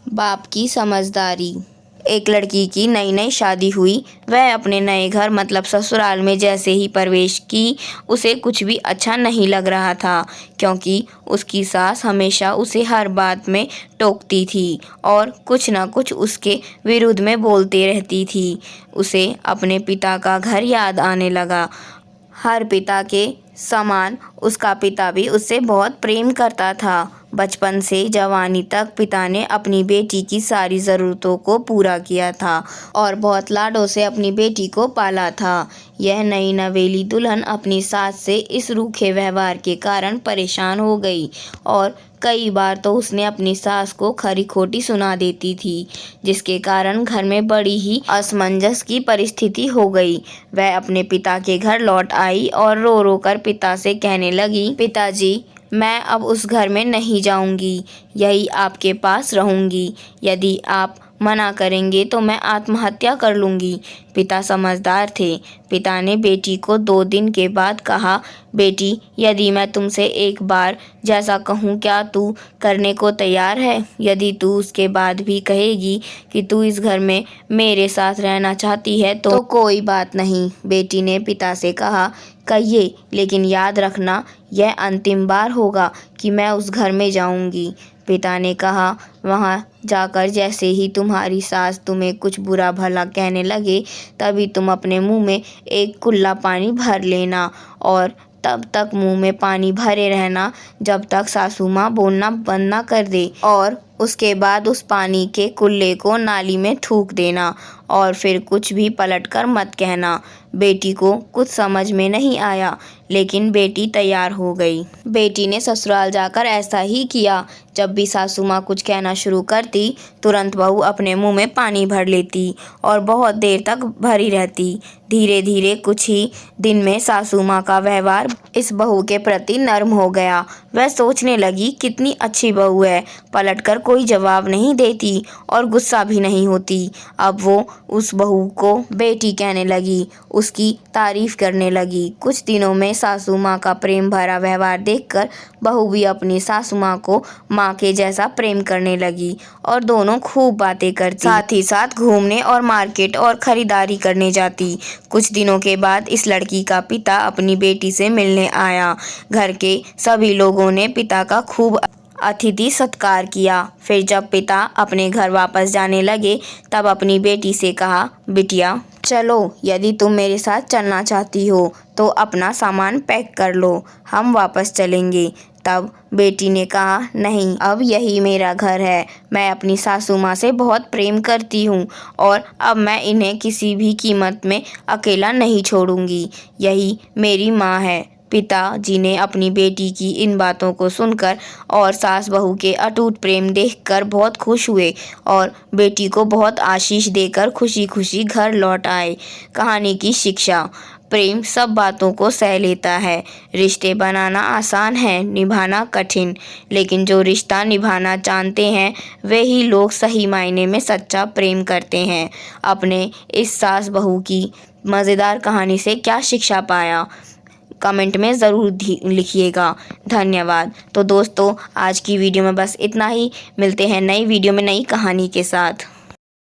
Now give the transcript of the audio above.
बाप की समझदारी। एक लड़की की नई नई शादी हुई। वह अपने नए घर मतलब ससुराल में जैसे ही प्रवेश की, उसे कुछ भी अच्छा नहीं लग रहा था, क्योंकि उसकी सास हमेशा उसे हर बात में टोकती थी और कुछ न कुछ उसके विरुद्ध में बोलती रहती थी। उसे अपने पिता का घर याद आने लगा। हर पिता के समान उसका पिता भी उससे बहुत प्रेम करता था। बचपन से जवानी तक पिता ने अपनी बेटी की सारी ज़रूरतों को पूरा किया था और बहुत लाडों से अपनी बेटी को पाला था। यह नई नवेली दुल्हन अपनी सास से इस रूखे व्यवहार के कारण परेशान हो गई और कई बार तो उसने अपनी सास को खरी खोटी सुना देती थी, जिसके कारण घर में बड़ी ही असमंजस की परिस्थिति हो गई। वह अपने पिता के घर लौट आई और रो रो कर पिता से कहने लगी, पिताजी, मैं अब उस घर में नहीं जाऊंगी, यही आपके पास रहूंगी। यदि आप मना करेंगे तो मैं आत्महत्या कर लूंगी। पिता समझदार थे। पिता ने बेटी को 2 दिन के बाद कहा, बेटी, यदि मैं तुमसे एक बार जैसा कहूँ क्या तू करने को तैयार है? यदि तू उसके बाद भी कहेगी कि तू इस घर में मेरे साथ रहना चाहती है तो कोई बात नहीं। बेटी ने पिता से कहा, कहिए, लेकिन याद रखना यह अंतिम बार होगा कि मैं उस घर में जाऊंगी। पिता ने कहा, वहाँ जाकर जैसे ही तुम्हारी सास तुम्हें कुछ बुरा भला कहने लगे, तभी तुम अपने मुंह में एक कुल्ला पानी भर लेना और तब तक मुंह में पानी भरे रहना जब तक सासू माँ बोलना बंद ना कर दे, और उसके बाद उस पानी के कुल्ले को नाली में थूक देना और फिर कुछ भी पलटकर मत कहना। बेटी को कुछ समझ में नहीं आया, लेकिन बेटी तैयार हो गई। बेटी ने ससुराल जाकर ऐसा ही किया। जब भी सासू माँ कुछ कहना शुरू करती, तुरंत बहू अपने मुंह में पानी भर लेती और बहुत देर तक भरी रहती। धीरे धीरे कुछ ही दिन में सासू माँ का व्यवहार इस बहू के प्रति नर्म हो गया। वह सोचने लगी, कितनी अच्छी बहू है, पलटकर कोई जवाब नहीं देती और गुस्सा भी नहीं होती। अब वो उस बहू को बेटी कहने लगी, उसकी तारीफ करने लगी। कुछ दिनों में सासू माँ का प्रेम भरा व्यवहार देखकर बहू भी अपनी सासू माँ को माँ के जैसा प्रेम करने लगी और दोनों खूब बातें करती, साथ ही साथ घूमने और मार्केट और खरीदारी करने जाती। कुछ दिनों के बाद इस लड़की का पिता अपनी बेटी से मिलने आया। घर के सभी लोगों ने पिता का खूब अतिथि सत्कार किया। फिर जब पिता अपने घर वापस जाने लगे, तब अपनी बेटी से कहा, बिटिया, चलो, यदि तुम मेरे साथ चलना चाहती हो तो अपना सामान पैक कर लो, हम वापस चलेंगे। तब बेटी ने कहा, नहीं, अब यही मेरा घर है। मैं अपनी सासू माँ से बहुत प्रेम करती हूँ और अब मैं इन्हें किसी भी कीमत में अकेला नहीं छोड़ूंगी। यही मेरी माँ है। पिताजी ने अपनी बेटी की इन बातों को सुनकर और सास बहू के अटूट प्रेम देखकर बहुत खुश हुए और बेटी को बहुत आशीष देकर खुशी खुशी घर लौट आए। कहानी की शिक्षा। प्रेम सब बातों को सह लेता है। रिश्ते बनाना आसान है, निभाना कठिन, लेकिन जो रिश्ता निभाना जानते हैं वे ही लोग सही मायने में सच्चा प्रेम करते हैं। अपने इस सास बहू की मज़ेदार कहानी से क्या शिक्षा पाया, कमेंट में ज़रूर लिखिएगा। धन्यवाद। तो दोस्तों, आज की वीडियो में बस इतना ही। मिलते हैं नई वीडियो में नई कहानी के साथ।